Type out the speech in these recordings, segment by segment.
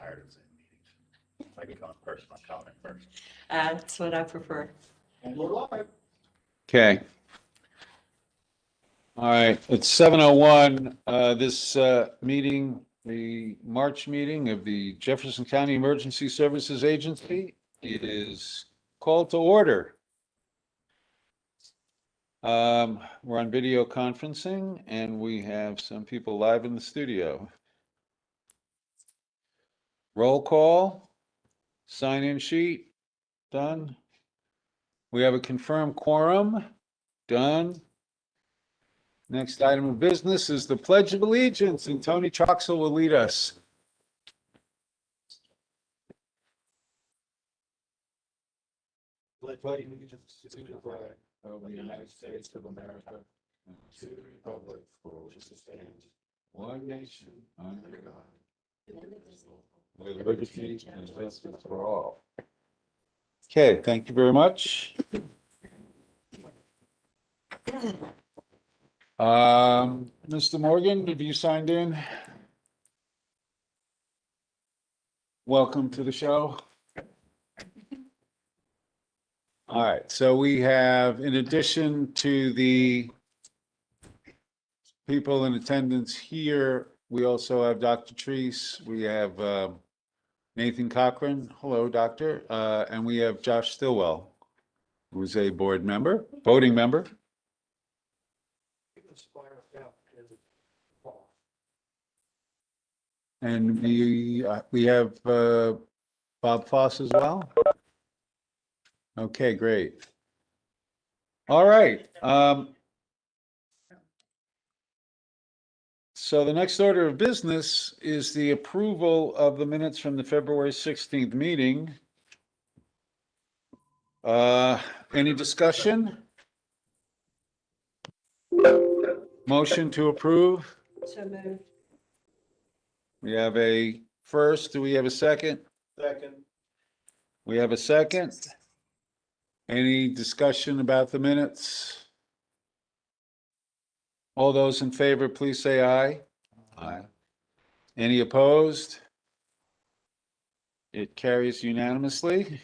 tired of Zoom meetings. If I could go in person, I'll comment first. That's what I prefer. And we're live. Okay. All right, it's 7:01. This meeting, the March meeting of the Jefferson County Emergency Services Agency is called to order. We're on video conferencing and we have some people live in the studio. Roll call, sign-in sheet, done. We have a confirmed quorum, done. Next item of business is the Pledge of Allegiance, and Tony Troxel will lead us. Pledge allegiance to the flag of the United States of America, and to the republic for which it stands, one nation, under God, with liberty and justice for all. Okay, thank you very much. Mr. Morgan, have you signed in? Welcome to the show. All right, so we have, in addition to the people in attendance here, we also have Dr. Treese, we have Nathan Cochran, hello, doctor, and we have Josh Stillwell, who's a board member, voting member. And we have Bob Foss as well. Okay, great. All right. So the next order of business is the approval of the minutes from the February 16th meeting. Any discussion? Motion to approve? So moved. We have a first. Do we have a second? Second. We have a second. Any discussion about the minutes? All those in favor, please say aye. Aye. Any opposed? It carries unanimously.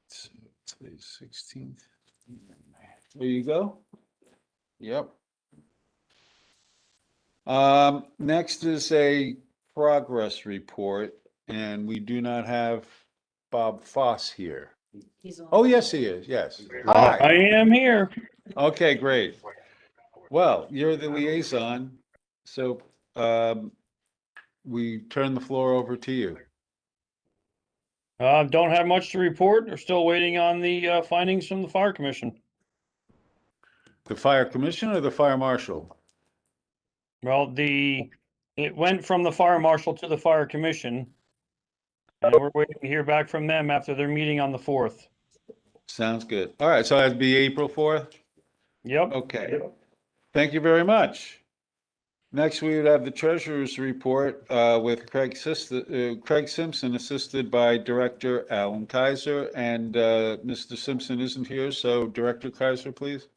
So today's 16th. There you go. Yep. Next is a progress report, and we do not have Bob Foss here. He's on. Oh, yes, he is. Yes. I Hi. am here. Okay, great. Well, you're the liaison, so we turn the floor over to you. Don't have much to report. We're still waiting on the findings from the fire commission. The fire commissioner or the fire marshal? Well, it went from the fire marshal to the fire commission. And we're waiting to hear back from them after their meeting on the 4th. Sounds good. All right, so that'd be April 4th? Yep. Okay. Thank you very much. Next, we would have the treasurer's report with Craig Simpson, assisted by Director Alan Kaiser, and Mr. Simpson isn't here, so Director Kaiser, please.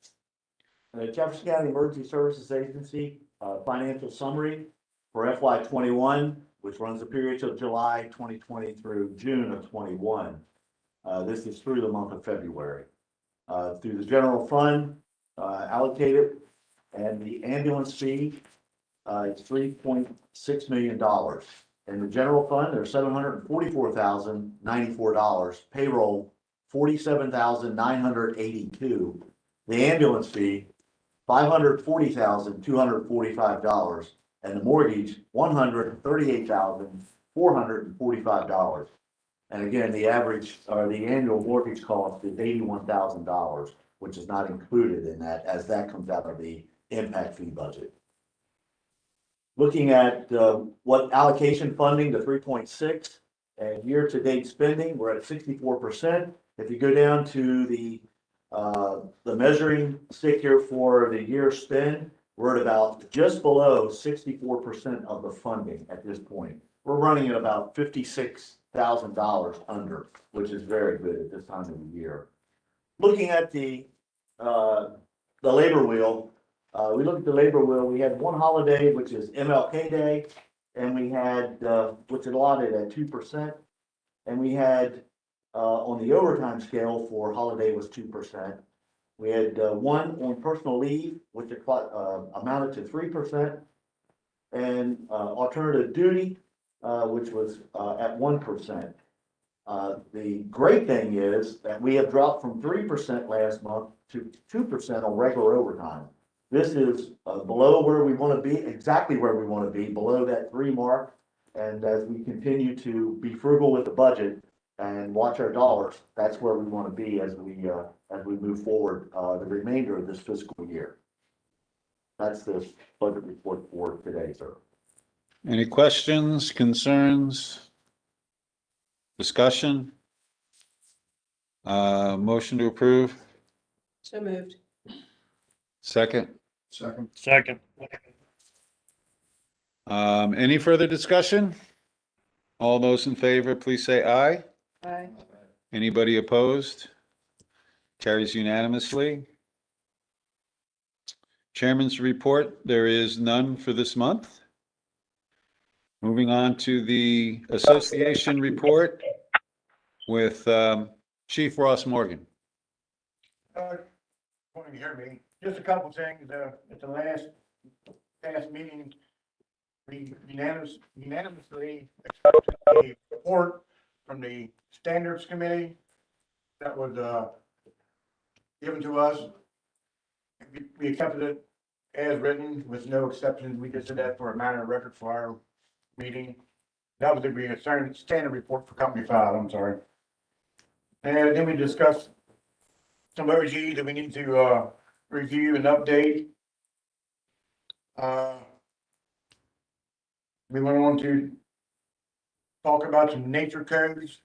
Jefferson County Emergency Services Agency financial summary for FY21, which runs the period of July 2020 through June of 21. This is through the month of February. Through the general fund allocated and the ambulance fee, it's $3.6 million. In the general fund, there's $744,094. Payroll, $47,982. The ambulance fee, $540,245, and the mortgage, $138,445. And again, the average or the annual mortgage cost is $81,000, which is not included in that, as that comes out of the impact fee budget. Looking at what allocation funding, the 3.6, and year-to-date spending, we're at 64%. If you go down to the measuring stick here for the year spend, we're at about just below 64% of the funding at this point. We're running at about $56,000 under, which is very good at this time of the year. Looking at the labor wheel, we look at the labor wheel. We had one holiday, which is MLK Day, and we had, which is allotted at 2%. And we had, on the overtime scale for holiday was 2%. We had, one on personal leave, which amounted to 3%. And, alternative duty, which was, at 1%. The great thing is that we have dropped from 3% last month to 2% on regular overtime. This is below where we want to be, exactly where we want to be, below that 3 mark. And as we continue to be frugal with the budget and watch our dollars, that's where we want to be as we move forward the remainder of this fiscal year. That's the budget report for today, sir. Any questions, concerns, discussion? Motion to approve, So moved. second. Second. Second. Any further discussion? All those in favor, please say aye. Aye. Anybody opposed? Carries unanimously. Chairman's report, there is none for this month. Moving on to the association report with Chief Ross Morgan. Want to hear me? Just a couple things, at the past meeting, we unanimously accepted a report from the Standards Committee that was, given to us. We accepted it as written with no exceptions. We just did that for a matter of record for our meeting. That was a standard report for Company 5, I'm sorry. And then we discussed some OGs that we need to, review and update. We went on to talk about some nature codes.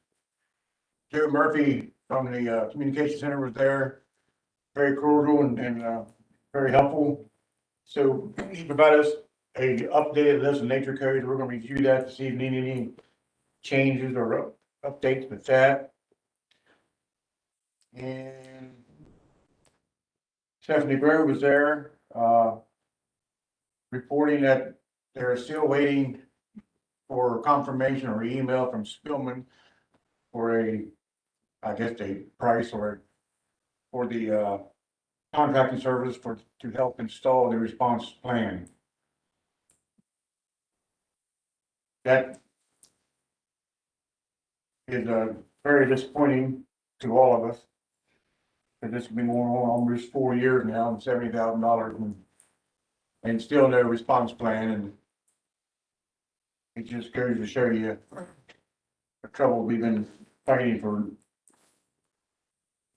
Joe Murphy from the Communication Center was there, very cordial and very helpful. So he provided us a updated list of nature codes. We're gonna review that to see if we need any changes or updates with that. And Stephanie Grove was there, reporting that they're still waiting for confirmation or email from Spillman for I guess a price for the contracting service to help install the response plan. That is very disappointing to all of us. Because this has been going on almost 4 years now, and $70,000 and still no response plan, and it just goes to show you the trouble we've been fighting for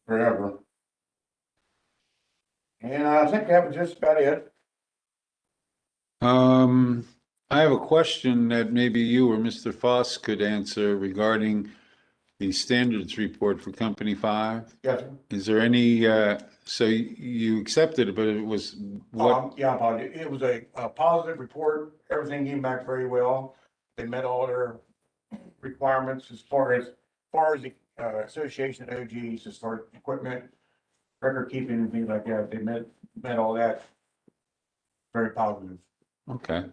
forever. And I think that was just about it. I have a question that maybe you or Mr. Foss could answer regarding the standards report for Company 5. Yes, sir. Is there any, so you accepted it, but it was what? Yeah, I apologize. It was a positive report. Everything came back very well. They met all their requirements as far as the association of OGs, as far as equipment, record keeping and things like that. They met all that. Very positive. Okay.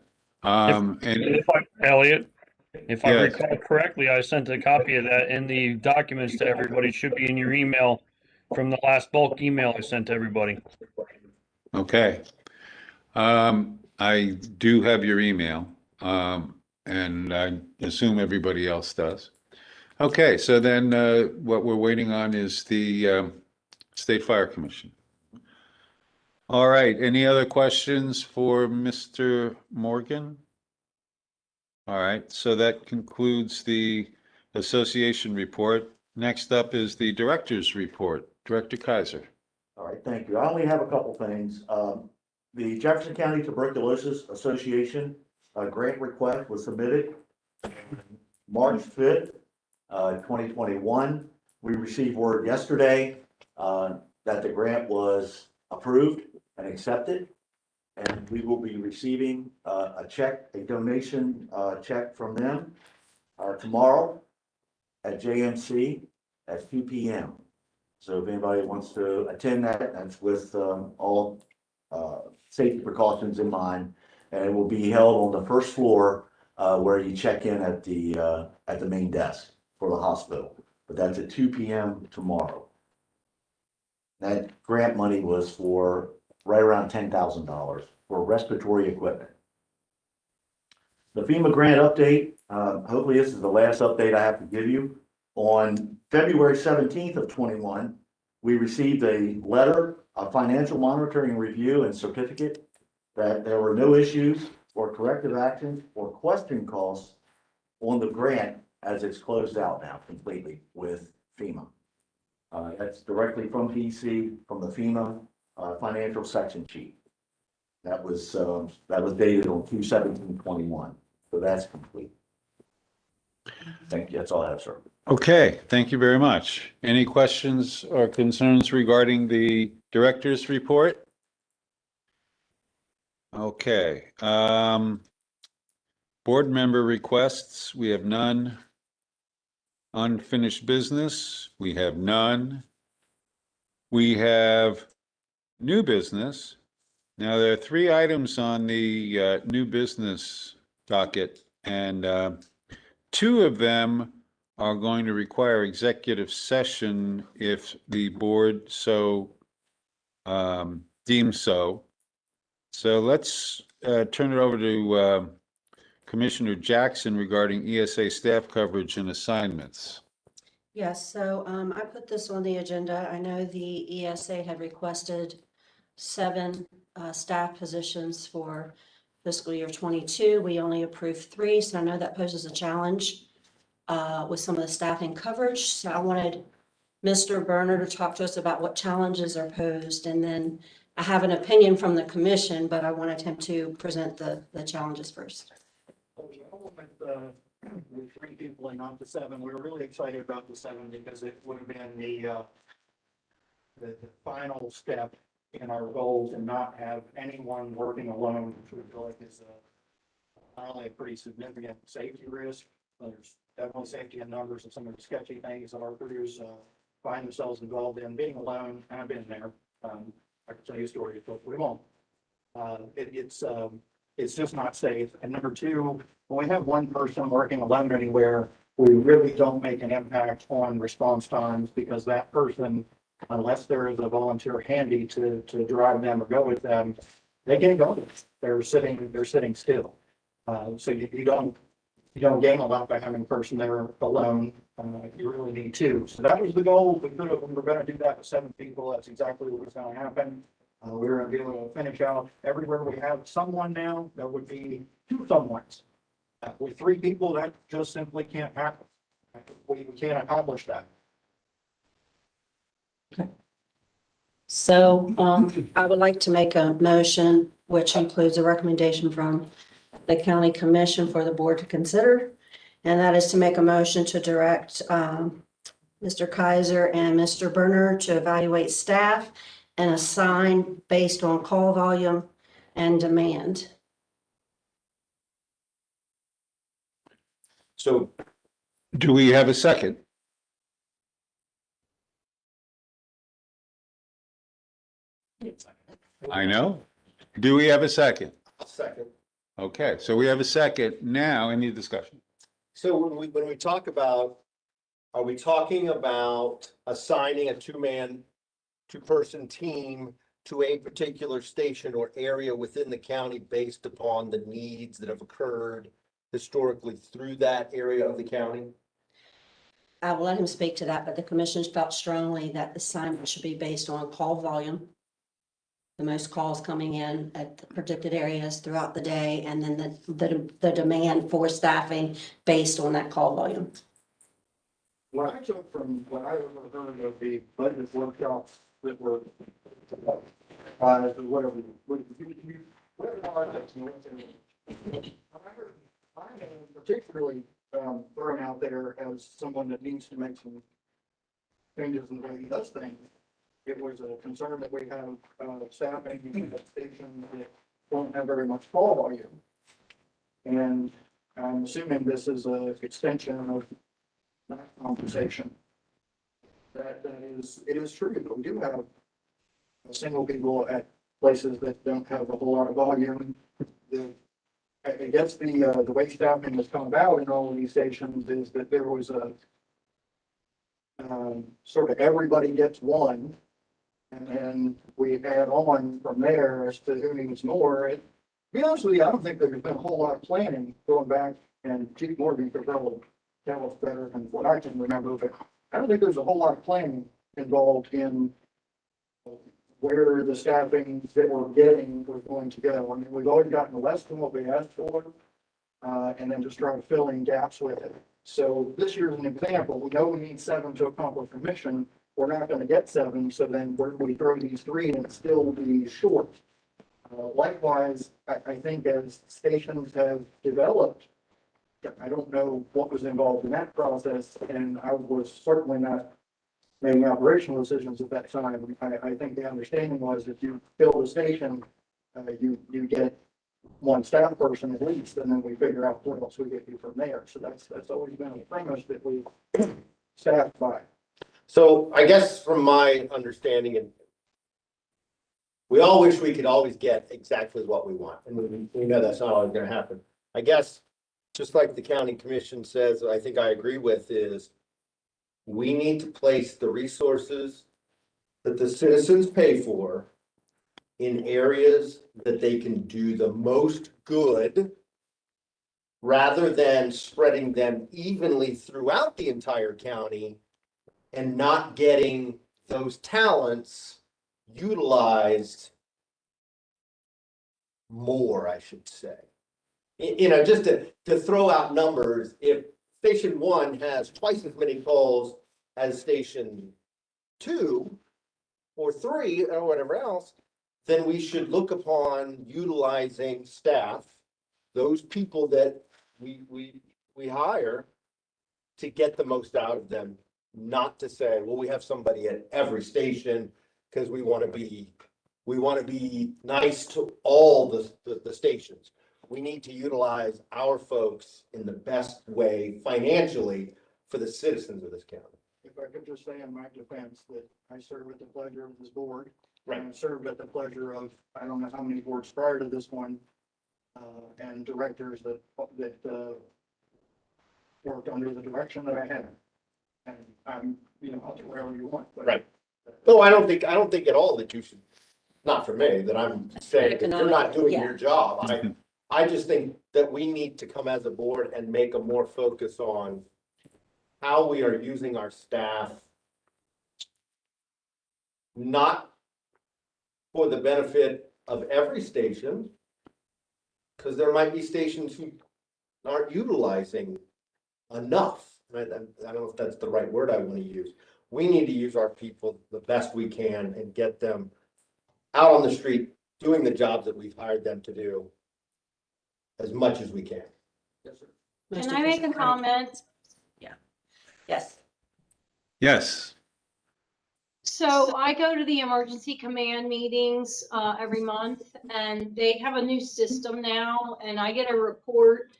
Elliot, if I Yes. recall correctly, I sent a copy of that in the documents to everybody. It should be in your email from the last bulk email I sent to everybody. Okay. I do have your email, and I assume everybody else does. Okay, so then what we're waiting on is the State Fire Commission. All right, any other questions for Mr. Morgan? All right, so that concludes the association report. Next up is the director's report. Director Kaiser. All right, thank you. I only have a couple things. The Jefferson County Tuberculosis Association, grant request was submitted March 5th, 2021. We received word yesterday, that the grant was approved and accepted. And we will be receiving, a donation, check from them, tomorrow at JMC at 2 p.m. So if anybody wants to attend that, that's with all safety precautions in mind. And it will be held on the first floor where you check in at the main desk for the hospital. But that's at 2 p.m. tomorrow. That grant money was for right around $10,000 for respiratory equipment. The FEMA grant update, hopefully this is the last update I have to give you. On February 17th of 21, we received a letter of financial monitoring review and certificate that there were no issues or corrective actions or question costs on the grant as it's closed out now completely with FEMA. That's directly from DC, from the FEMA financial section sheet. That was dated on 2/17/21, so that's complete. Thank you, that's all I have, sir. Okay, thank you very much. Any questions or concerns regarding the director's report? Okay, board member requests, we have none. Unfinished business, we have none. We have new business. Now, there are 3 items on the new business docket, and 2 of them are going to require executive session if the board so deems so. So let's turn it over to Commissioner Jackson regarding ESA staff coverage and assignments. Yes, so I put this on the agenda. I know the ESA had requested 7 staff positions for fiscal year 22. We only approved 3, so I know that poses a challenge with some of the staffing coverage. So I wanted Mr. Berner to talk to us about what challenges are posed, and then I have an opinion from the commission, but I wanted him to present the challenges first. With 3 people and not the 7, we were really excited about the 7 because it would have been the final step in our goals and not have anyone working alone, which we feel like is not only a pretty significant safety risk, but there's definitely safety in numbers and some of the sketchy things that our crews find themselves involved in. Being alone, and I've been there. I can tell you a story, but we won't. It's just not safe. And number 2, when we have one person working alone anywhere, we really don't make an impact on response times because that person, unless there is a volunteer handy to drive them or go with them, they can't go. They're sitting still. So you don't gain a lot by having a person there alone. You really need 2. So that was the goal. We were going to do that with 7 people. That's exactly what was going to happen. We were going to be able to finish out everywhere we have someone now. There would be 2 someones. With 3 people, that just simply can't happen. We can't accomplish that. So I would like to make a motion, which includes a recommendation from the county commission for the board to consider. And that is to make a motion to direct Mr. Kaiser and Mr. Berner to evaluate staff and assign based on call volume and demand. So Do we have a second? I know. Do we have a second? I'll second. Okay, so we have a second. Now, any discussion? So when we talk about, are we talking about assigning a 2-person team to a particular station or area within the county based upon the needs that have occurred historically through that area of the county? I will let him speak to that, but the commission felt strongly that the assignment should be based on call volume, the most calls coming in at the predicted areas throughout the day, and then the demand for staffing based on that call volume. What I took from what I heard of the budget workshops that were, whatever I am particularly thrown out there as someone that needs to make some changes in the way he does things. It was a concern that we have staffing at stations that don't have very much call volume. And I'm assuming this is an extension of that conversation. It is true that we do have single people at places that don't have a whole lot of volume. The I guess the way staffing has come about in all of these stations is that there was a sort of everybody gets one, and then we add on from there as to who needs more. And to be honest with you, I don't think there's been a whole lot of planning going back, and Chief Morgan could probably tell us better than what I can remember, but I don't think there's a whole lot of planning involved in where the staffing that we're getting was going to go. I mean, we've always gotten less than what we asked for, and then just trying to fill in gaps with it. So this year's an example. We know we need 7 to accomplish the mission. We're not going to get 7, so then we throw these 3 and it's still be short. Likewise, I think as stations have developed, I don't know what was involved in that process, and I was certainly not making operational decisions at that time. I think the understanding was if you build a station, you get 1 staff person at least, and then we figure out what else we get you from there. So that's always been a premise that we staff by. So I guess from my understanding, and we all wish we could always get exactly what we want, and we know that's not always gonna happen. I guess, just like the county commission says, I think I agree with, is we need to place the resources that the citizens pay for in areas that they can do the most good, rather than spreading them evenly throughout the entire county and not getting those talents utilized more, I should say. You know, just to throw out numbers, if Station 1 has twice as many calls as Station 2 or 3 or whatever else, then we should look upon utilizing staff, those people that we hire, to get the most out of them, not to say, well, we have somebody at every station because we want to be nice to all the stations. We need to utilize our folks in the best way financially for the citizens of this county. If I could just say in my defense that I serve at the pleasure of this board. Right. And I served at the pleasure of, I don't know how many boards prior to this one, and directors that worked under the direction that I had. And I'm, I'll do whatever you want. But, Right. No, I don't think at all that you should, not for me, that I'm saying that you're not doing your job. I just think that we need to come as a board and make a more focus on how we are using our staff, not for the benefit of every station, because there might be stations who aren't utilizing enough. I don't know if that's the right word I want to use. We need to use our people the best we can and get them out on the street doing the jobs that we've hired them to do as much as we can. Yes, sir. Most Can I make a efficient. comment? Yes. Yes. So I go to the emergency command meetings every month, and they have a new system now, and I get a report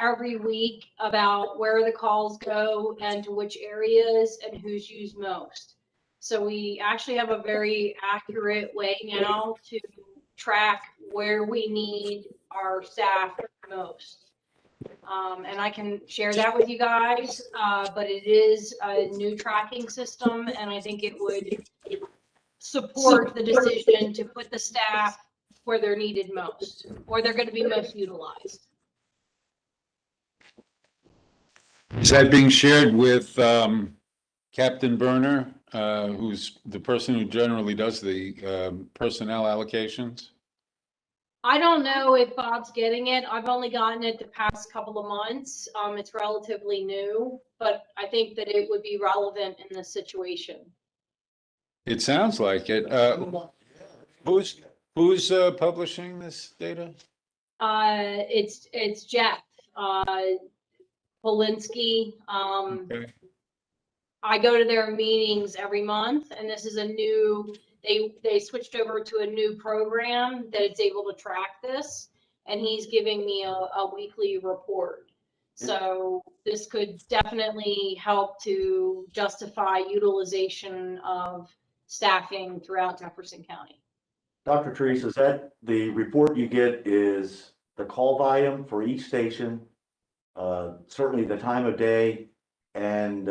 every week about where the calls go and to which areas and who's used most. So we actually have a very accurate way now to track where we need our staff most. And I can share that with you guys, but it is a new tracking system, and I think it would support the decision to put the staff where they're needed most, or they're going to be most utilized. Is that being shared with Captain Berner, who's the person who generally does the personnel allocations? I don't know if Bob's getting it. I've only gotten it the past couple of months. It's relatively new, but I think that it would be relevant in this situation. It sounds like it. Who's publishing this data? It's Jeff Polinsky. Okay. I go to their meetings every month, and this is a new, they switched over to a new program that it's able to track this, and he's giving me a weekly report. So this could definitely help to justify utilization of staffing throughout Jefferson County. Dr. Teresa, is that the report you get is the call volume for each station, certainly the time of day, and,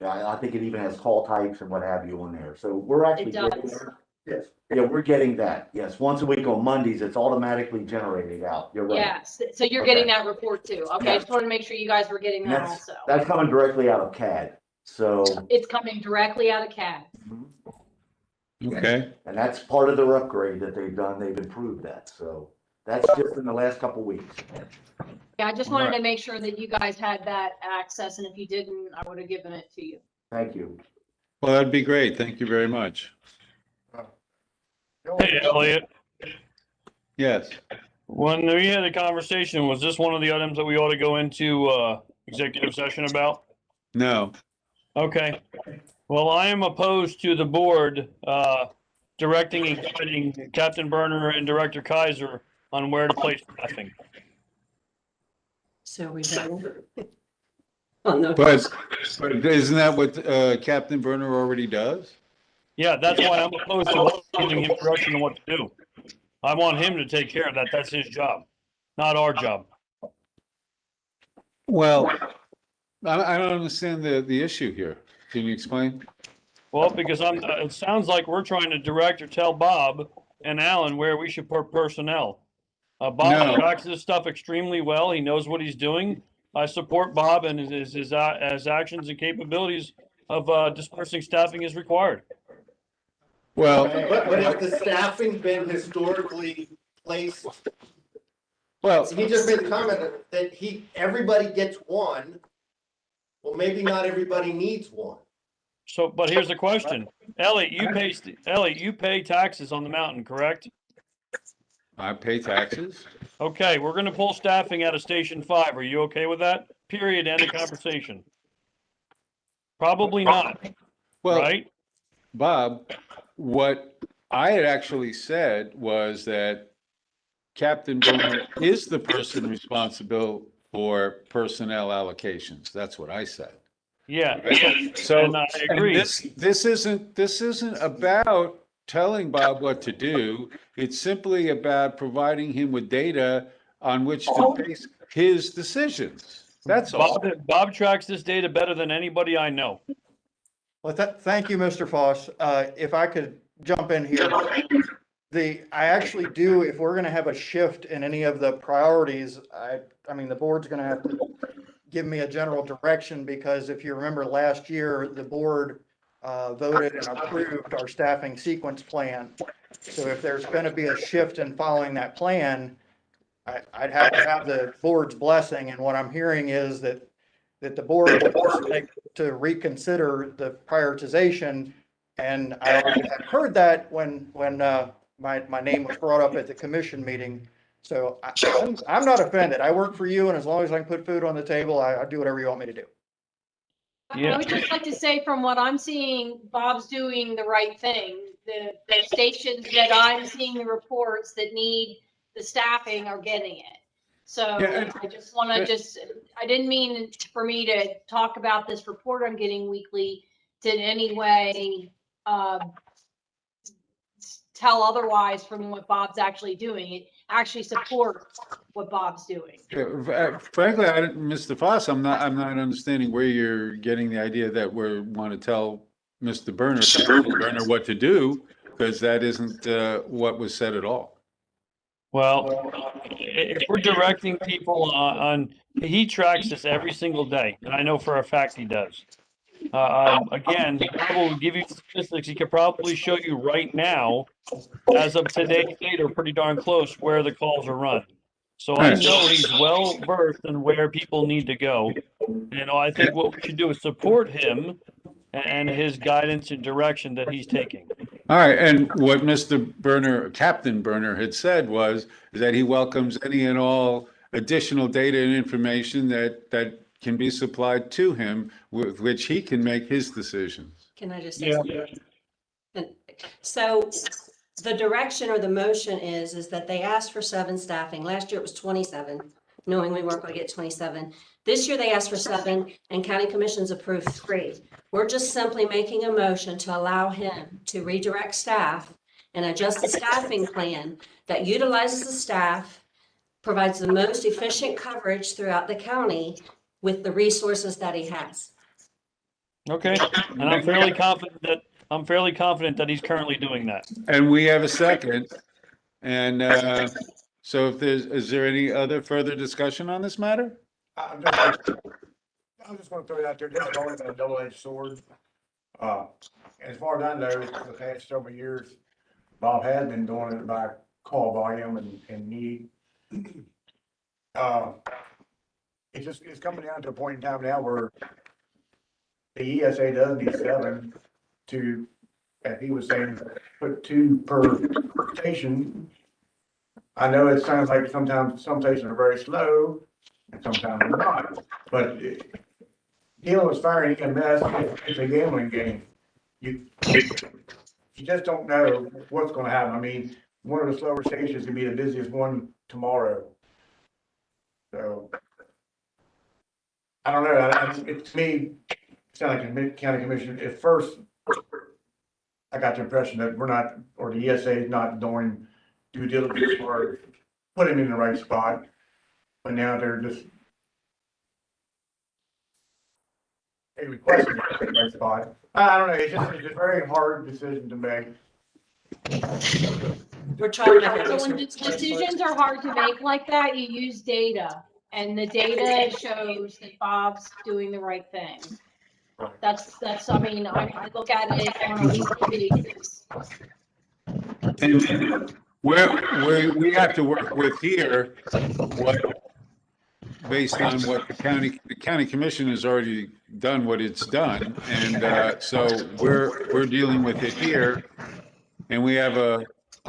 I think it even has call types and what have you on there. So we're actually It getting does. there. Yes, yeah, we're getting that. Yes, once a week on Mondays, it's automatically generated out. You're right. Yes, so you're getting Okay. that report too. Okay, I just wanted to make sure you guys were getting And that that's, also. that's coming directly out of CAD. So, It's coming directly out of CAD. Okay, and that's part of their upgrade that they've done. They've improved that. So that's just in the last couple weeks. Yeah, I just wanted to make sure that you guys had that access, and if you didn't, I would have given it to you. Thank you. well, that'd be great. Thank you very much. Hey, Elliot, Yes. when we had a conversation, was this one of the items that we ought to go into executive session about? No. Okay. Well, I am opposed to the board directing and guiding Captain Berner and Director Kaiser on where to place staffing. So we voted. On the, But isn't that what Captain Berner already does? Yeah, that's why I'm opposed to giving him direction on what to do. I want him to take care of that. That's his job, not our job. Well, I don't understand the issue here. Can you explain? Well, because it sounds like we're trying to direct or tell Bob and Alan where we should put personnel. Bob No. tracks this stuff extremely well. He knows what he's doing. I support Bob and his actions and capabilities of dispersing staffing as required. Well, But if the staffing been historically placed, well, he just made the comment that everybody gets one. Well, maybe not everybody needs one. So, but here's the question. Elliot, you pay taxes on the mountain, correct? I pay taxes. Okay, we're gonna pull staffing out of Station 5. Are you okay with that? Period, end of conversation. Probably not, Well, right? Bob, what I had actually said was that Captain Berner is the person responsible for personnel allocations. That's what I said. Yeah, So, and I and agree. this isn't about telling Bob what to do. It's simply about providing him with data on which to base his decisions. That's all. Bob tracks this data better than anybody I know. Well, thank you, Mr. Foss. If I could jump in here. I actually do, if we're gonna have a shift in any of the priorities, I mean, the board's gonna have to give me a general direction, because if you remember last year, the board voted and approved our staffing sequence plan. So if there's gonna be a shift in following that plan, I'd have to have the board's blessing, and what I'm hearing is that the board would like to reconsider the prioritization. And I already had heard that when my name was brought up at the commission meeting. So I'm not offended. I work for you, and as long as I can put food on the table, I do whatever you want me to do. Yeah. I would just like to say, from what I'm seeing, Bob's doing the right thing. The stations that I'm seeing the reports that need the staffing are getting it. So Yeah, I just want to I didn't mean for me to talk about this report I'm getting weekly to in any way tell otherwise from what Bob's actually doing. It actually supports what Bob's doing. Frankly, Mr. Foss, I'm not understanding where you're getting the idea that we want to tell Mr. Berner what to do, because that isn't what was said at all. Well, if we're directing people he tracks this every single day, and I know for a fact he does. Again, he probably will give you statistics. He could probably show you right now, as of today's date, or pretty darn close, where the calls are run. So I know he's well versed in where people need to go. And I think what we should do is support him and his guidance and direction that he's taking. All right, and what Mr. Berner, Captain Berner, had said was that he welcomes any and all additional data and information that can be supplied to him, with which he can make his decisions. can I just say something? And so the direction or the motion is that they asked for 7 staffing. Last year it was 27, knowing we weren't going to get 27. This year they asked for 7 and county commissions approved 3. We're just simply making a motion to allow him to redirect staff and adjust the staffing plan that utilizes the staff, provides the most efficient coverage throughout the county with the resources that he has. Okay, and I'm fairly confident that he's currently doing that. And we have a second. And so if is there any other further discussion on this matter? I'm just gonna throw it out there, this has always been a double-edged sword. As far as I know, for the past several years, Bob has been doing it by call volume and need. It's coming down to a point in time now where the ESA does need 7 to, as he was saying, put 2 per station. I know it sounds like sometimes some stations are very slow and sometimes they're not, but dealing with fire and EMS, it's a gambling game. You just don't know what's gonna happen. I mean, one of the slower stations could be the busiest one tomorrow. So, I don't know, it, to me, sound like a county commissioner, at first, I got the impression that we're not, or the ESA is not doing due diligence or put him in the right spot, but now they're just they requested it in the right spot. I don't know, it's a very hard decision to make. We're trying to make a So when research. decisions are hard to make like that, you use data, and the data shows that Bob's doing the right thing. That's, I mean, I look at it on a weekly basis. And we have to work with here what, based on what the county commission has already done what it's done. And so we're dealing with it here. And we have a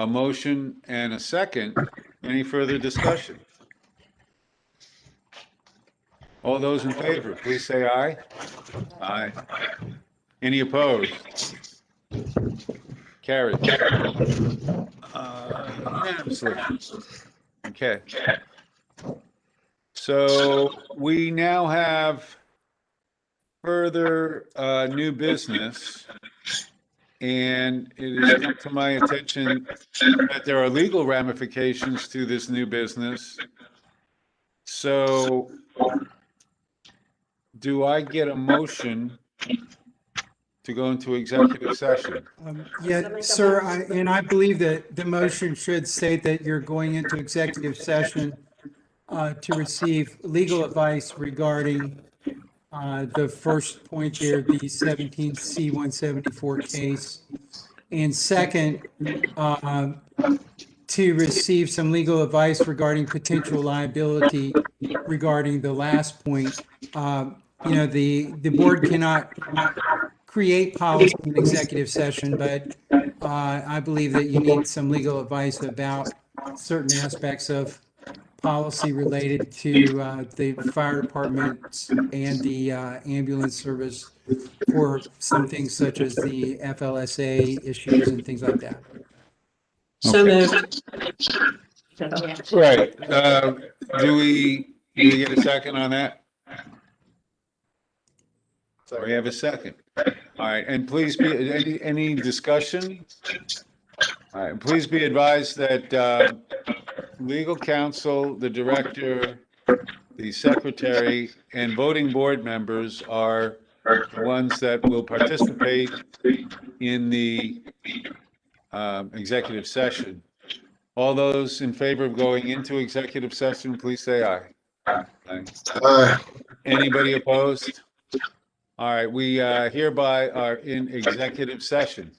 motion and a second. Any further discussion? All those in favor, please say aye. Aye. Any opposed? Carried. Unanimously. Okay. So we now have further new business. And it has come to my attention that there are legal ramifications to this new business. So do I get a motion to go into executive session? Yeah, Sir, and I believe that the motion should state that you're going into executive session to receive legal advice regarding the first point there, the 17C174 case. And second, to receive some legal advice regarding potential liability regarding the last point. The board cannot create policy in executive session, but I believe that you need some legal advice about certain aspects of policy related to the fire department and the ambulance service for some things such as the FLSA issues and things like that. So moved. Right. Do we get a second on that? Or we have a second? All right, and please be, any discussion? All right, please be advised that legal counsel, the director, the secretary, and voting board members are the ones that will participate in the executive session. All those in favor of going into executive session, please say aye. Aye. Anybody opposed? All right, we hereby are in executive session.